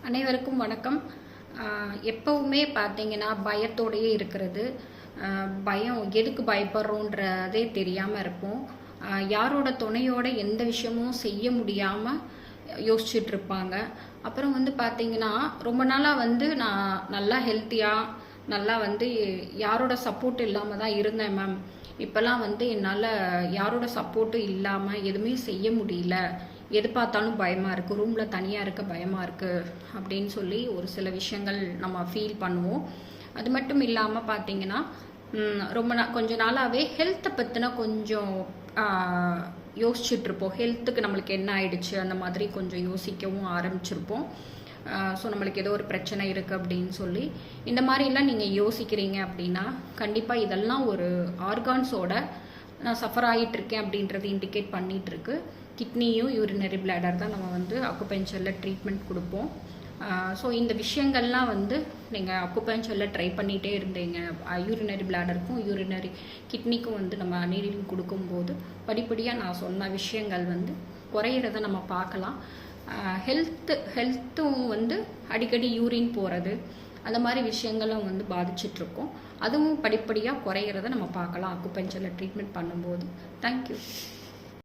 அனைவருக்கும் வணக்கம். எப்பவுமே பார்த்தீங்கன்னா பயத்தோடையே இருக்கிறது. பயம் எதுக்கு பயப்படுறோன்றதே தெரியாமல் இருப்போம். யாரோட துணையோட எந்த விஷயமும் செய்ய முடியாமல் யோசிச்சுட்டு இருப்பாங்க. அப்புறம் பார்த்தீங்கன்னா ரொம்ப நாளாக நான் நல்லா ஹெல்த்தியாக நல்லா யாரோட சப்போர்ட் இல்லாமல் தான் இருந்தேன் மேம். இப்போல்லாம் என்னால் யாரோட சப்போர்ட்டும் இல்லாமல் எதுவுமே செய்ய முடியல, எது பார்த்தாலும் பயமாக இருக்குது, ரூமில் தனியாக இருக்க பயமாக இருக்குது அப்படின்னு சொல்லி ஒரு சில விஷயங்கள் நம்ம ஃபீல் பண்ணுவோம். அது மட்டும் இல்லாமல் பார்த்தீங்கன்னா கொஞ்ச நாளாகவே ஹெல்த்தை பற்றின கொஞ்சம் யோசிச்சுட்ருப்போம். ஹெல்த்துக்கு நம்மளுக்கு என்ன ஆயிடுச்சு அந்த மாதிரி கொஞ்சம் யோசிக்கவும் ஆரம்பிச்சிருப்போம். ஸோ நம்மளுக்கு ஏதோ ஒரு பிரச்சனை இருக்குது அப்படின்னு சொல்லி இந்த மாதிரிலாம் நீங்கள் யோசிக்கிறீங்க அப்படின்னா கண்டிப்பாக இதெல்லாம் ஒரு ஆர்கான்ஸோட நான் சஃபர் ஆகிட்டுருக்கேன் அப்படின்றது இண்டிகேட் பண்ணிகிட்ருக்கு. கிட்னியும் யூரினரி பிளாடர் தான் நம்ம அக்குபஞ்சரில் ட்ரீட்மெண்ட் கொடுப்போம். ஸோ இந்த விஷயங்கள்லாம் நீங்கள் அக்குபஞ்சரில் ட்ரை பண்ணிகிட்டே இருந்தீங்க. யூரினரி பிளாடருக்கும் யூரினரி கிட்னிக்கும் நம்ம நீரில் கொடுக்கும்போது படிப்படியாக நான் சொன்ன விஷயங்கள் குறையிறத நம்ம பார்க்கலாம். ஹெல்த்தும் அடிக்கடி யூரின் போகிறது அந்த மாதிரி விஷயங்களும் பாதிச்சிட்ருக்கோம். அதுவும் படிப்படியாக குறையிறத நம்ம பார்க்கலாம் அக்குபஞ்சரில் ட்ரீட்மெண்ட் பண்ணும்போது. தேங்க்யூ.